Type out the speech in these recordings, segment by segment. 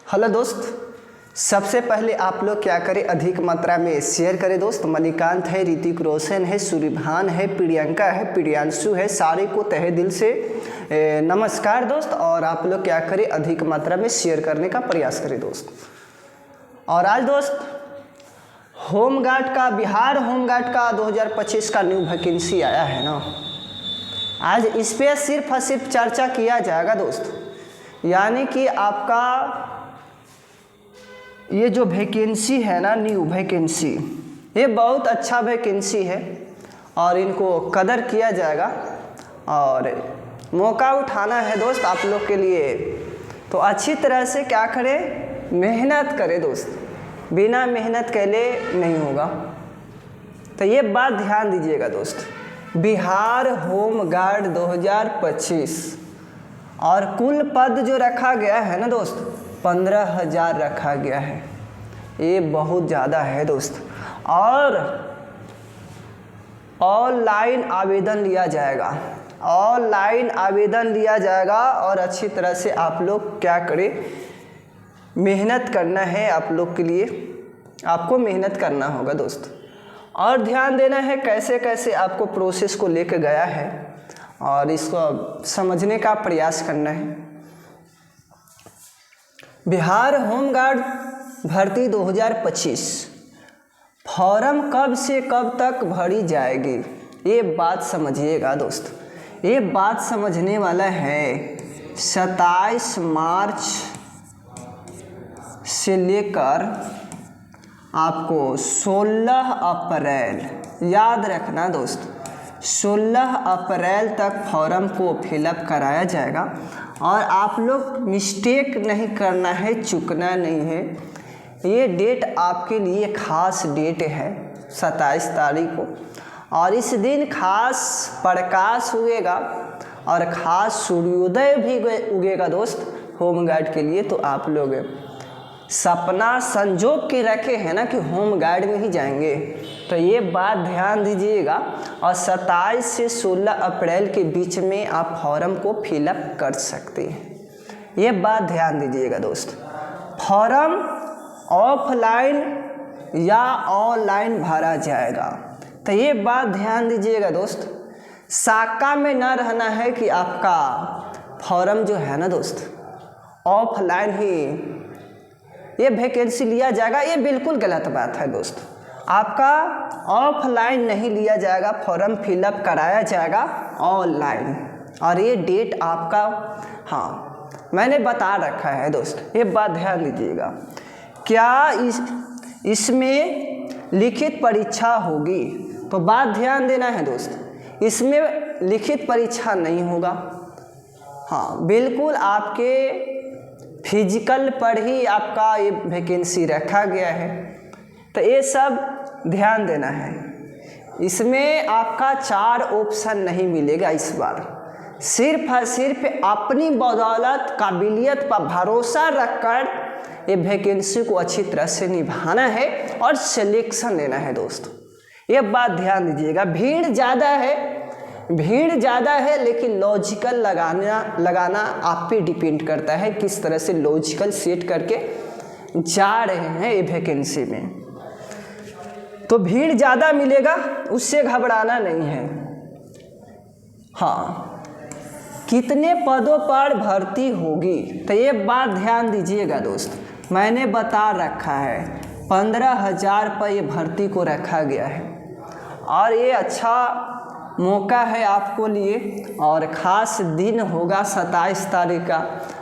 Hello दोस्त, सबसे पहले आप लोग क्या करें, अधिक मात्रा में शेयर करें दोस्त। मणिकांत है, ऋतिक रोशन है, सूर्यभान है, प्रियंका है, प्रियांशु है, सारे को तहे दिल से नमस्कार दोस्त। और आप लोग क्या करें, अधिक मात्रा में शेयर करने का प्रयास करें दोस्त। और आज दोस्त होमगार्ड का, बिहार होमगार्ड का 2025 का न्यू वैकेंसी आया है ना। आज इस पर सिर्फ और सिर्फ चर्चा किया जाएगा दोस्त। यानी कि आपका ये जो वैकेंसी है ना, न्यू वैकेंसी, ये बहुत अच्छा वैकेंसी है और इनको कदर किया जाएगा और मौका उठाना है दोस्त आप लोग के लिए। तो अच्छी तरह से क्या करें, मेहनत करें दोस्त। बिना मेहनत के लिए नहीं होगा, तो ये बात ध्यान दीजिएगा दोस्त। बिहार होमगार्ड 2025 और कुल पद जो रखा गया है ना दोस्त, 15,000 रखा गया है। ये बहुत ज़्यादा है दोस्त। और ऑनलाइन आवेदन लिया जाएगा, ऑनलाइन आवेदन लिया जाएगा। और अच्छी तरह से आप लोग क्या करें, मेहनत करना है आप लोग के लिए। आपको मेहनत करना होगा दोस्त और ध्यान देना है कैसे कैसे आपको प्रोसेस को लेकर गया है और इसको समझने का प्रयास करना है। बिहार होमगार्ड भर्ती 2025 फॉर्म कब से कब तक भरी जाएगी, ये बात समझिएगा दोस्त। ये बात समझने वाला है 27 मार्च से लेकर आपको 16 अप्रैल, याद रखना दोस्त, 16 अप्रैल तक फॉर्म को फिलअप कराया जाएगा। और आप लोग मिस्टेक नहीं करना है, चूकना नहीं है। ये डेट आपके लिए खास डेट है 27 तारीख को, और इस दिन खास प्रकाश उगेगा और खास सूर्योदय भी उगेगा दोस्त होमगार्ड के लिए। तो आप लोग सपना संजोग के रखे हैं ना कि होमगार्ड में ही जाएंगे, तो ये बात ध्यान दीजिएगा। और 27 से 16 अप्रैल के बीच में आप फॉर्म को फिलअप कर सकते हैं, ये बात ध्यान दीजिएगा दोस्त। फॉर्म ऑफलाइन या ऑनलाइन भरा जाएगा, तो ये बात ध्यान दीजिएगा दोस्त। साका में ना रहना है कि आपका फॉर्म जो है ना दोस्त ऑफलाइन ही ये वैकेंसी लिया जाएगा, ये बिल्कुल गलत बात है दोस्त। आपका ऑफलाइन नहीं लिया जाएगा, फॉर्म फिलअप कराया जाएगा ऑनलाइन। और ये डेट आपका, हाँ मैंने बता रखा है दोस्त, ये बात ध्यान दीजिएगा। क्या इसमें लिखित परीक्षा होगी, तो बात ध्यान देना है दोस्त। इसमें लिखित परीक्षा नहीं होगा, हाँ बिल्कुल आपके फिजिकल पर ही आपका ये वैकेंसी रखा गया है। तो ये सब ध्यान देना है। इसमें आपका 4 ऑप्शन नहीं मिलेगा इस बार। सिर्फ और सिर्फ अपनी बदौलत, काबिलियत पर भरोसा रखकर ये वैकेंसी को अच्छी तरह से निभाना है और सिलेक्शन लेना है दोस्त। ये बात ध्यान दीजिएगा। भीड़ ज़्यादा है, लेकिन लॉजिकल लगाना आप पे डिपेंड करता है, किस तरह से लॉजिकल सेट करके जा रहे हैं ये वैकेंसी में। तो भीड़ ज़्यादा मिलेगा, उससे घबराना नहीं है। हाँ, कितने पदों पर भर्ती होगी, तो ये बात ध्यान दीजिएगा दोस्त। मैंने बता रखा है 15,000 पर ये भर्ती को रखा गया है और ये अच्छा मौका है आपको लिए। और ख़ास दिन होगा 27 तारीख का,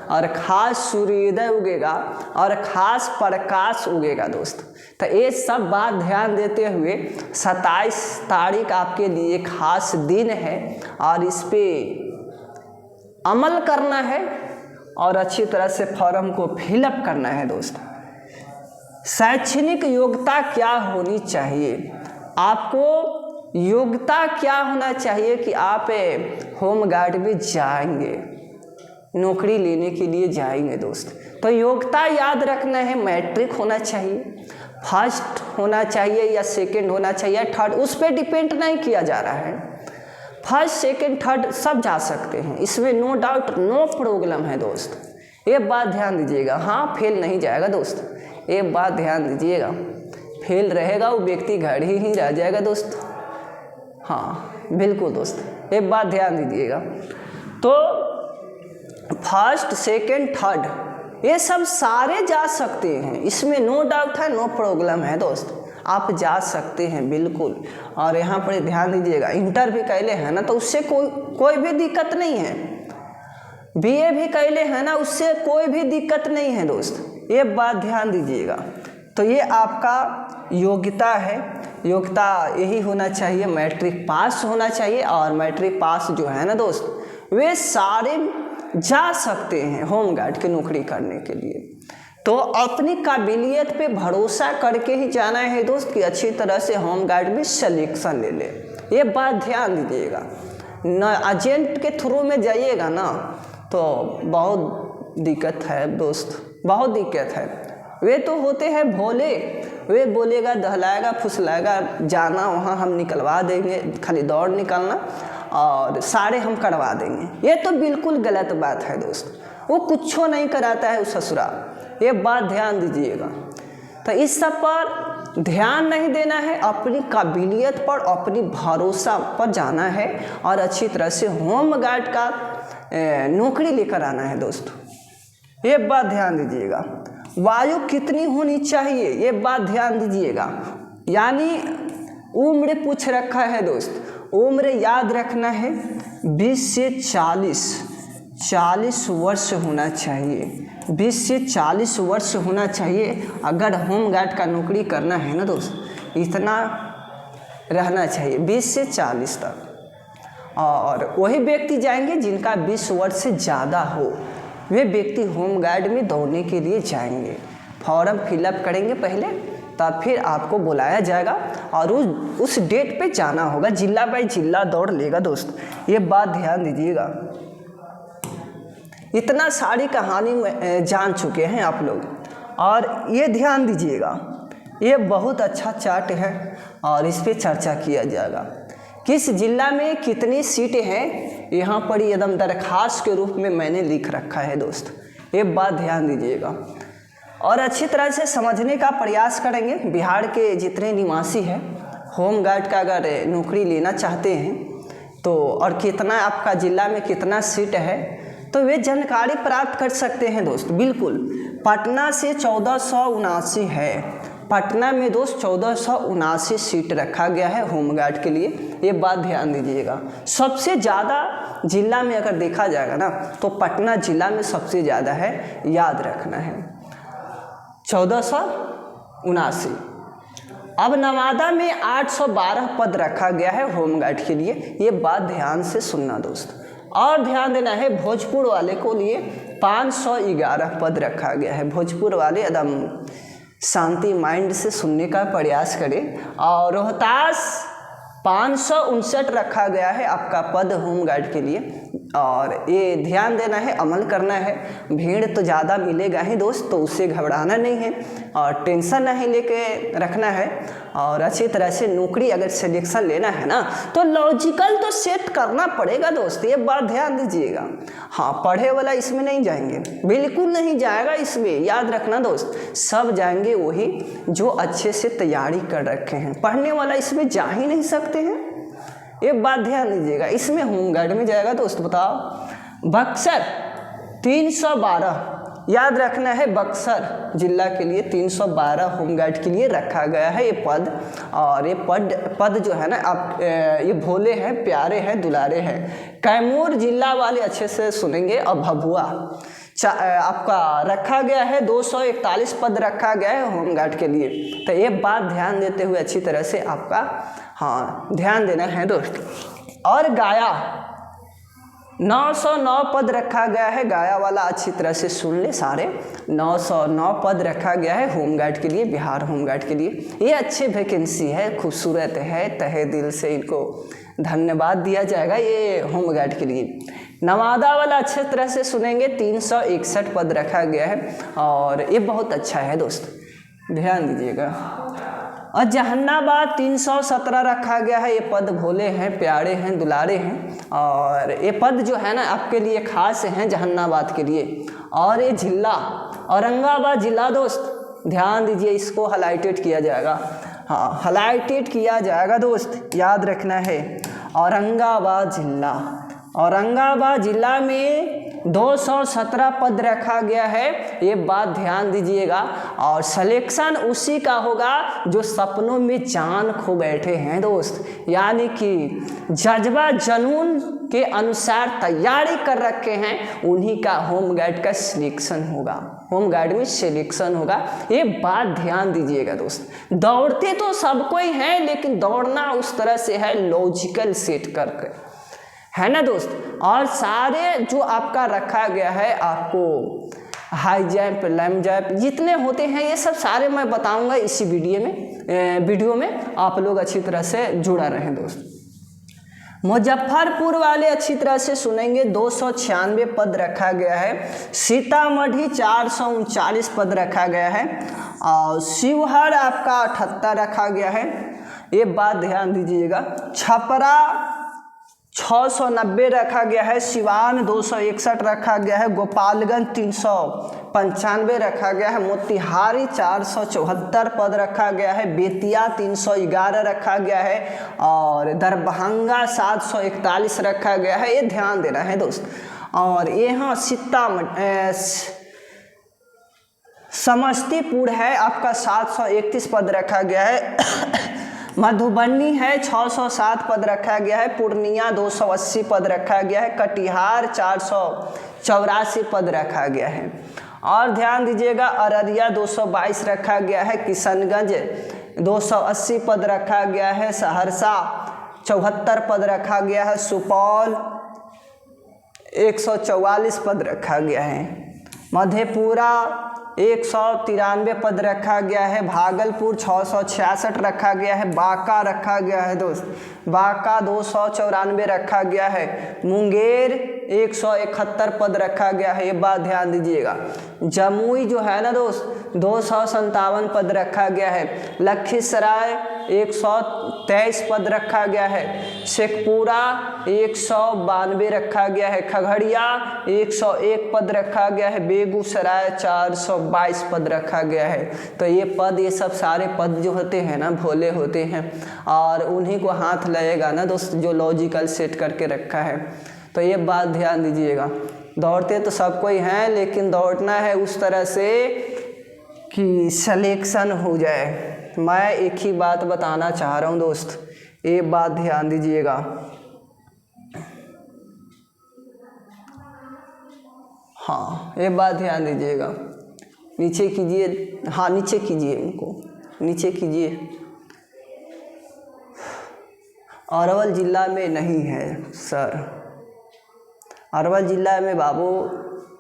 और ख़ास सूर्योदय उगेगा और ख़ास प्रकाश उगेगा दोस्त। तो ये सब बात ध्यान देते हुए 27 तारीख आपके लिए ख़ास दिन है और इस पर अमल करना है और अच्छी तरह से फॉर्म को फिलअप करना है दोस्त। शैक्षणिक योग्यता क्या होनी चाहिए, आपको योग्यता क्या होना चाहिए कि आप होमगार्ड में जाएंगे, नौकरी लेने के लिए जाएंगे दोस्त। तो योग्यता याद रखना है, मैट्रिक होना चाहिए, फर्स्ट होना चाहिए या सेकंड होना चाहिए, थर्ड, उस पर डिपेंड नहीं किया जा रहा है। फर्स्ट सेकंड थर्ड सब जा सकते हैं, इसमें नो डाउट, नो प्रॉब्लम है दोस्त। ये बात ध्यान दीजिएगा। हाँ, फेल नहीं जाएगा दोस्त, ये बात ध्यान दीजिएगा। फेल रहेगा वो व्यक्ति घर ही रह जाएगा दोस्त। हाँ बिल्कुल दोस्त, ये बात ध्यान दीजिएगा। तो फर्स्ट, सेकंड, थर्ड ये सब सारे जा सकते हैं, इसमें नो डाउट है, नो प्रॉब्लम है दोस्त, आप जा सकते हैं बिल्कुल। और यहाँ पर ध्यान दीजिएगा, इंटर भी कैले हैं ना तो उससे कोई भी दिक्कत नहीं है, बीए भी कैले हैं ना उससे कोई भी दिक्कत नहीं है दोस्त, ये बात ध्यान दीजिएगा। तो ये आपका योग्यता है, योग्यता यही होना चाहिए, मैट्रिक पास होना चाहिए। और मैट्रिक पास जो है ना दोस्त वे सारे जा सकते हैं होमगार्ड की नौकरी करने के लिए। तो अपनी काबिलियत पे भरोसा करके ही जाना है दोस्त कि अच्छी तरह से होमगार्ड में सिलेक्शन ले ले, ये बात ध्यान दीजिएगा। न एजेंट के थ्रू में जाइएगा ना तो बहुत दिक्कत है दोस्त, बहुत दिक्कत है। वे तो होते हैं भोले, वे बोलेगा, दहलाएगा, फुसलाएगा, जाना वहाँ हम निकलवा देंगे, खाली दौड़ निकलना और सारे हम करवा देंगे। ये तो बिल्कुल गलत बात है दोस्त, वो कुछ नहीं कराता है उस ससुरा, ये बात ध्यान दीजिएगा। तो इस सब पर ध्यान नहीं देना है, अपनी काबिलियत पर, अपनी भरोसा पर जाना है और अच्छी तरह से होमगार्ड का नौकरी लेकर आना है दोस्तों, ये बात ध्यान दीजिएगा। वायु कितनी होनी चाहिए ये बात ध्यान दीजिएगा, यानी उम्र पूछ रखा है दोस्त, उम्र याद रखना है 20 से 40 वर्ष होना चाहिए, 20 से 40 वर्ष होना चाहिए। अगर होमगार्ड का नौकरी करना है ना दोस्त, इतना रहना चाहिए 20 से 40 तक। और वही व्यक्ति जाएंगे जिनका 20 वर्ष से ज़्यादा हो, वे व्यक्ति होमगार्ड में दौड़ने के लिए जाएंगे। फॉर्म फिलअप करेंगे पहले, तब फिर आपको बुलाया जाएगा और उस डेट पे जाना होगा, जिला बाई जिला दौड़ लेगा दोस्त, ये बात ध्यान दीजिएगा। इतना सारी कहानी जान चुके हैं आप लोग, और ये ध्यान दीजिएगा, ये बहुत अच्छा चार्ट है और इस पर चर्चा किया जाएगा। किस जिला में कितनी सीटें हैं यहाँ पर एकदम दरखास्त के रूप में मैंने लिख रखा है दोस्त, ये बात ध्यान दीजिएगा और अच्छी तरह से समझने का प्रयास करेंगे। बिहार के जितने निवासी हैं होमगार्ड का अगर नौकरी लेना चाहते हैं तो, और कितना आपका जिला में कितना सीट है तो वे जानकारी प्राप्त कर सकते हैं दोस्त। बिल्कुल, पटना से 1479 है, पटना में दोस्त 1479 सीट रखा गया है होमगार्ड के लिए, ये बात ध्यान दीजिएगा। सबसे ज़्यादा जिला में अगर देखा जाएगा ना तो पटना जिला में सबसे ज़्यादा है, याद रखना है 1479। अब नवादा में 812 पद रखा गया है होमगार्ड के लिए, ये बात ध्यान से सुनना दोस्त। और ध्यान देना है भोजपुर वाले को लिए 511 पद रखा गया है। भोजपुर वाले एकदम शांति माइंड से सुनने का प्रयास करें। और रोहतास 559 रखा गया है आपका पद होमगार्ड के लिए, और ये ध्यान देना है, अमल करना है। भीड़ तो ज़्यादा मिलेगा ही दोस्त, तो उससे घबराना नहीं है और टेंशन नहीं लेके रखना है। और अच्छी तरह से नौकरी अगर सिलेक्शन लेना है ना तो लॉजिकल तो सेट करना पड़ेगा दोस्त, ये बात ध्यान दीजिएगा। हाँ, पढ़े वाला इसमें नहीं जाएंगे, बिल्कुल नहीं जाएगा इसमें, याद रखना दोस्त। सब जाएंगे वही जो अच्छे से तैयारी कर रखे हैं, पढ़ने वाला इसमें जा ही नहीं सकते हैं, ये बात ध्यान दीजिएगा। इसमें होमगार्ड में जाएगा दोस्त, बताओ बक्सर 312, याद रखना है बक्सर जिला के लिए 312 होमगार्ड के लिए रखा गया है ये पद। और ये पद जो है ना आप ये भोले हैं, प्यारे हैं, दुलारे हैं। कैमूर जिला वाले अच्छे से सुनेंगे। और भभुआ आपका रखा गया है 241 पद रखा गया है होमगार्ड के लिए, तो ये बात ध्यान देते हुए अच्छी तरह से आपका हाँ ध्यान देना है दोस्त। और गाया 909 पद रखा गया है, गाया वाला अच्छी तरह से सुन ले सारे, 909 पद रखा गया है होमगार्ड के लिए, बिहार होमगार्ड के लिए। ये अच्छी वैकेंसी है, खूबसूरत है, तहे दिल से इनको धन्यवाद दिया जाएगा ये होमगार्ड के लिए। नवादा वाला अच्छे तरह से सुनेंगे, 361 पद रखा गया है और ये बहुत अच्छा है दोस्त, ध्यान दीजिएगा। और जहानाबाद 317 रखा गया है। ये पद भोले हैं, प्यारे हैं, दुलारे हैं, और ये पद जो है ना आपके लिए खास हैं जहानाबाद के लिए। और ये जिला औरंगाबाद जिला दोस्त, ध्यान दीजिए, इसको हाईलाइटेड किया जाएगा। हाँ, हाईलाइटेड किया जाएगा दोस्त, याद रखना है। औरंगाबाद जिला, औरंगाबाद जिला में 217 पद रखा गया है, ये बात ध्यान दीजिएगा। और सिलेक्शन उसी का होगा जो सपनों में जान खो बैठे हैं दोस्त, यानी कि जज्बा जुनून के अनुसार तैयारी कर रखे हैं, उन्हीं का होमगार्ड का सिलेक्शन होगा, होमगार्ड में सिलेक्शन होगा। ये बात ध्यान दीजिएगा दोस्त। दौड़ते तो सब कोई है, लेकिन दौड़ना उस तरह से है लॉजिकल सेट करके, है ना दोस्त। और सारे जो आपका रखा गया है, आपको हाई जंप, लैम जंप जितने होते हैं, ये सब सारे मैं बताऊंगा इसी वीडियो में आप लोग अच्छी तरह से जुड़ा रहें दोस्त। मुजफ्फरपुर वाले अच्छी तरह से सुनेंगे, 296 पद रखा गया है। सीतामढ़ी 439 पद रखा गया है। और शिवहर आपका 78 रखा गया है, ये बात ध्यान दीजिएगा। छपरा 690 रखा गया है। सिवान 261 रखा गया है। गोपालगंज 395 रखा गया है। मोतिहारी 474 पद रखा गया है। बेतिया 311 रखा गया है। और दरभंगा 741 रखा गया है, ये ध्यान देना है दोस्त। और यहाँ समस्तीपुर है आपका 731 पद रखा गया है। मधुबनी है 607 पद रखा गया है। पूर्णिया 280 पद रखा गया है। कटिहार 484 पद रखा गया है। और ध्यान दीजिएगा, अररिया 222 रखा गया है। किशनगंज 280 पद रखा गया है। सहरसा 74 पद रखा गया है। सुपौल 144 पद रखा गया है। मधेपुरा 193 पद रखा गया है। भागलपुर 666 रखा गया है। बांका रखा गया है दोस्त, बांका 294 रखा गया है। मुंगेर 171 पद रखा गया है, ये बात ध्यान दीजिएगा। जमुई जो है ना दोस्त 257 पद रखा गया है। लखीसराय 123 पद रखा गया है। शेखपुरा 192 रखा गया है। खगड़िया 101 पद रखा गया है। बेगूसराय 422 पद रखा गया है। तो ये पद, ये सब सारे पद जो होते हैं ना भोले होते हैं, और उन्हीं को हाथ लगेगा ना दोस्त जो लॉजिकल सेट करके रखा है। तो ये बात ध्यान दीजिएगा। दौड़ते तो सब कोई हैं, लेकिन दौड़ना है उस तरह से कि सिलेक्शन हो जाए। मैं एक ही बात बताना चाह रहा हूँ दोस्त, ये बात ध्यान दीजिएगा। हाँ, ये बात ध्यान दीजिएगा। नीचे कीजिए, हाँ नीचे कीजिए, उनको नीचे कीजिए। अरवल जिला में नहीं है सर, अरवल जिला में बाबू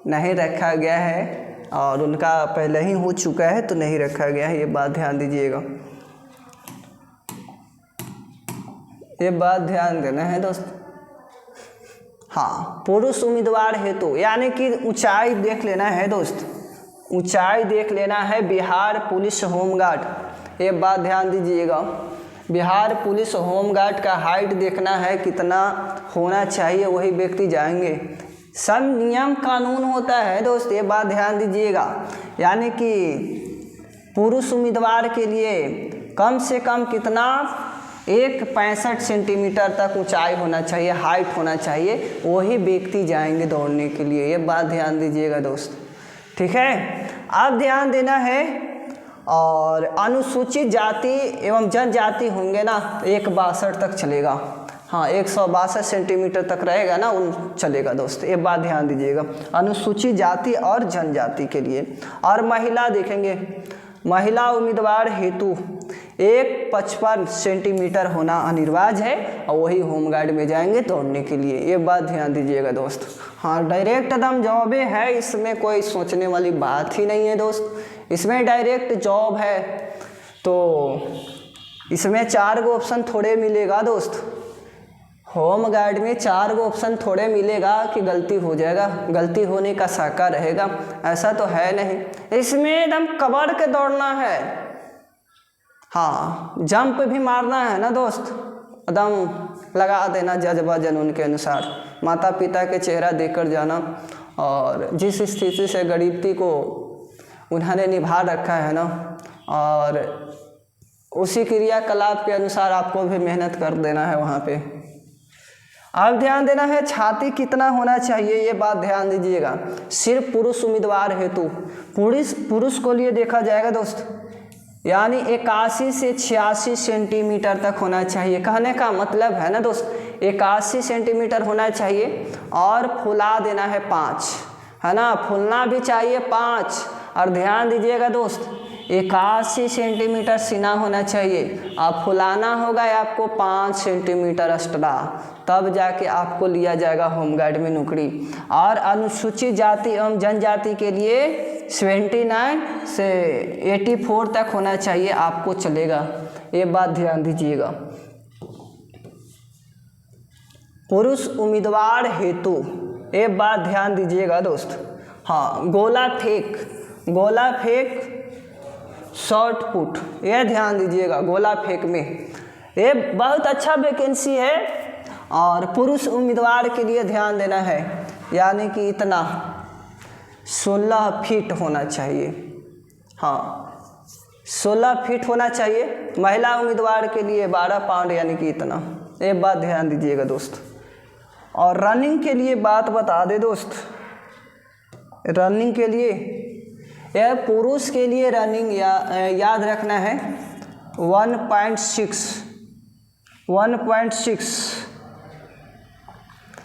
नहीं रखा गया है, और उनका पहले ही हो चुका है तो नहीं रखा गया है, ये बात ध्यान दीजिएगा। ये बात ध्यान देना है दोस्त। हाँ, पुरुष उम्मीदवार हेतु यानी कि ऊंचाई देख लेना है दोस्त, ऊंचाई देख लेना है। बिहार पुलिस होमगार्ड, ये बात ध्यान दीजिएगा। बिहार पुलिस होमगार्ड का हाइट देखना है कितना होना चाहिए, वही व्यक्ति जाएंगे। सब नियम कानून होता है दोस्त, ये बात ध्यान दीजिएगा। यानी कि पुरुष उम्मीदवार के लिए कम से कम कितना 165 सेंटीमीटर तक ऊंचाई होना चाहिए, हाइट होना चाहिए, वही व्यक्ति जाएंगे दौड़ने के लिए, ये बात ध्यान दीजिएगा दोस्त। ठीक है, अब ध्यान देना है। और अनुसूचित जाति एवं जनजाति होंगे ना 162 तक चलेगा। हाँ, 162 सेंटीमीटर तक रहेगा ना, उन चलेगा दोस्त, ये बात ध्यान दीजिएगा। अनुसूचित जाति और जनजाति के लिए। और महिला देखेंगे, महिला उम्मीदवार हेतु 155 सेंटीमीटर होना अनिवार्य है, और वही होमगार्ड में जाएंगे दौड़ने के लिए, ये बात ध्यान दीजिएगा दोस्त। हाँ, डायरेक्ट एकदम जॉब है, इसमें कोई सोचने वाली बात ही नहीं है दोस्त, इसमें डायरेक्ट जॉब है। तो इसमें 4 गो ऑप्शन थोड़े मिलेगा दोस्त, होमगार्ड में 4 गो ऑप्शन थोड़े मिलेगा कि गलती हो जाएगा, गलती होने का साका रहेगा, ऐसा तो है नहीं। इसमें एकदम कवर के दौड़ना है। हाँ, जंप भी मारना है ना दोस्त, एकदम लगा देना जज्बा जुनून के अनुसार, माता पिता के चेहरा देखकर जाना, और जिस स्थिति से गरीबी को उन्होंने निभा रखा है ना, और उसी क्रियाकलाप के अनुसार आपको भी मेहनत कर देना है वहाँ पे। अब ध्यान देना है छाती कितना होना चाहिए, ये बात ध्यान दीजिएगा। सिर्फ पुरुष उम्मीदवार हेतु पुरुष को लिए देखा जाएगा दोस्त, यानी 81 से 86 सेंटीमीटर तक होना चाहिए। कहने का मतलब है ना दोस्त, 81 सेंटीमीटर होना चाहिए, और फुला देना है 5, है ना, फूलना भी चाहिए 5। और ध्यान दीजिएगा दोस्त, 81 सेंटीमीटर सीना होना चाहिए, अब फुलाना होगा आपको 5 सेंटीमीटर एक्स्ट्रा, तब जाके आपको लिया जाएगा होमगार्ड में नौकरी। और अनुसूचित जाति एवं जनजाति के लिए 79 से 84 तक होना चाहिए, आपको चलेगा, ये बात ध्यान दीजिएगा। पुरुष उम्मीदवार हेतु ये बात ध्यान दीजिएगा दोस्त। हाँ, गोला फेंक शॉर्ट पुट, ये ध्यान दीजिएगा। गोला फेंक में ये बहुत अच्छा वैकेंसी है, और पुरुष उम्मीदवार के लिए ध्यान देना है, यानी कि इतना 16 फीट होना चाहिए। हाँ, 16 फीट होना चाहिए। महिला उम्मीदवार के लिए 12 पाउंड, यानी कि इतना, ये बात ध्यान दीजिएगा दोस्त। और रनिंग के लिए बात बता दे दोस्त, रनिंग के लिए यह पुरुष के लिए रनिंग याद रखना है 1.6,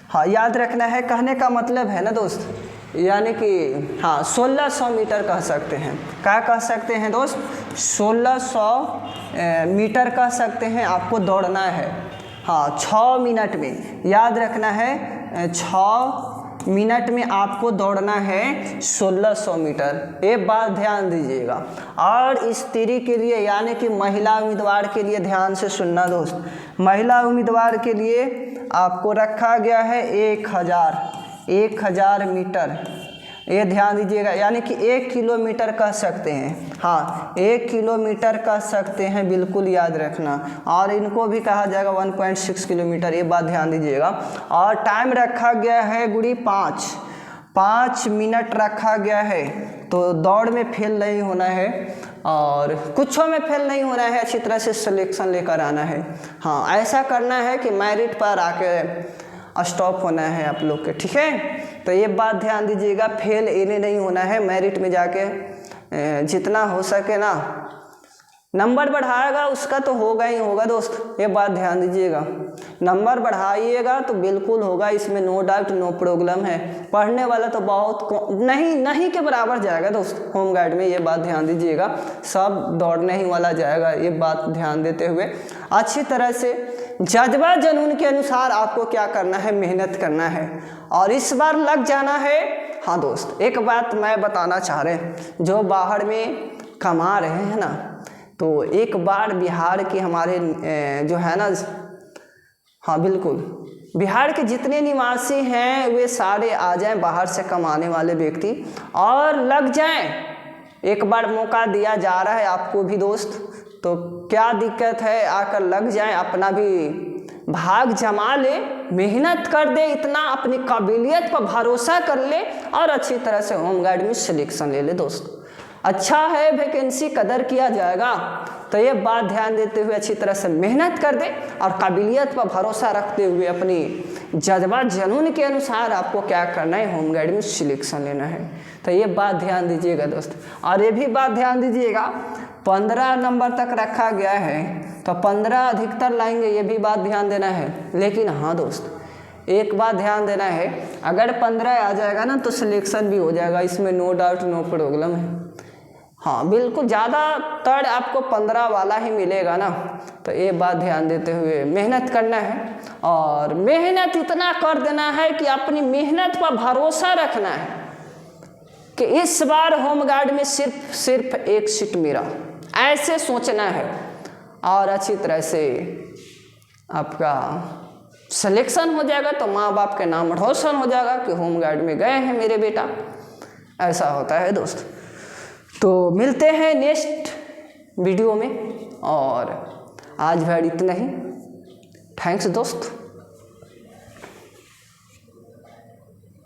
हाँ याद रखना है। कहने का मतलब है ना दोस्त, यानी कि हाँ 1600 मीटर कह सकते हैं। क्या कह सकते हैं दोस्त? 1600 मीटर कह सकते हैं। आपको दौड़ना है हाँ 6 मिनट में, याद रखना है 6 मिनट में आपको दौड़ना है 1600 मीटर, ये बात ध्यान दीजिएगा। और स्त्री के लिए यानी कि महिला उम्मीदवार के लिए ध्यान से सुनना दोस्त, महिला उम्मीदवार के लिए आपको रखा गया है 1000 मीटर, ये ध्यान दीजिएगा, यानी कि 1 किलोमीटर कह सकते हैं। हाँ 1 किलोमीटर कह सकते हैं, बिल्कुल याद रखना। और इनको भी कहा जाएगा 1.6 किलोमीटर, ये बात ध्यान दीजिएगा। और टाइम रखा गया है गुड़ी 5 मिनट रखा गया है। तो दौड़ में फेल नहीं होना है और कुछों में फेल नहीं होना है, अच्छी तरह से सिलेक्शन लेकर आना है। हाँ ऐसा करना है कि मेरिट पर आके स्टॉप होना है आप लोग के, ठीक है। तो ये बात ध्यान दीजिएगा, फेल इन्हें नहीं होना है, मेरिट में जाके जितना हो सके ना नंबर बढ़ाएगा उसका तो होगा ही होगा दोस्त, ये बात ध्यान दीजिएगा। नंबर बढ़ाइएगा तो बिल्कुल होगा, इसमें नो डाउट नो प्रॉब्लम है। पढ़ने वाला तो बहुत नहीं के बराबर जाएगा दोस्त होमगार्ड में, ये बात ध्यान दीजिएगा। सब दौड़ने ही वाला जाएगा, ये बात ध्यान देते हुए अच्छी तरह से जज्बा जुनून के अनुसार आपको क्या करना है, मेहनत करना है और इस बार लग जाना है। हाँ दोस्त एक बात मैं बताना चाह रहे हैं, जो बाहर में कमा रहे हैं ना, तो एक बार बिहार के हमारे जो है ना, हाँ बिल्कुल बिहार के जितने निवासी हैं वे सारे आ जाएं, बाहर से कमाने वाले व्यक्ति, और लग जाएं। एक बार मौका दिया जा रहा है आपको भी दोस्त, तो क्या दिक्कत है, आकर लग जाएं, अपना भी भाग जमा ले, मेहनत कर दे, इतना अपनी काबिलियत पर भरोसा कर ले और अच्छी तरह से होमगार्ड में सिलेक्शन ले ले दोस्त। अच्छा है, वैकेंसी कदर किया जाएगा, तो ये बात ध्यान देते हुए अच्छी तरह से मेहनत कर दे और काबिलियत पर भरोसा रखते हुए अपनी जज्बा जुनून के अनुसार आपको क्या करना है, होमगार्ड में सिलेक्शन लेना है। तो ये बात ध्यान दीजिएगा दोस्त। और ये भी बात ध्यान दीजिएगा 15 नंबर तक रखा गया है, तो 15 अधिकतर लाएंगे, ये भी बात ध्यान देना है। लेकिन हाँ दोस्त एक बात ध्यान देना है, अगर 15 आ जाएगा ना तो सिलेक्शन भी हो जाएगा, इसमें नो डाउट नो प्रॉब्लम है। हाँ बिल्कुल, ज़्यादातर आपको 15 वाला ही मिलेगा ना, तो ये बात ध्यान देते हुए मेहनत करना है और मेहनत इतना कर देना है कि अपनी मेहनत पर भरोसा रखना है कि इस बार होमगार्ड में सिर्फ एक सीट मेरा, ऐसे सोचना है और अच्छी तरह से आपका सिलेक्शन हो जाएगा तो माँ बाप के नाम रोशन हो जाएगा कि होमगार्ड में गए हैं मेरे बेटा, ऐसा होता है दोस्त। तो मिलते हैं नेक्स्ट वीडियो में। और आज भर इतना ही। थैंक्स दोस्त।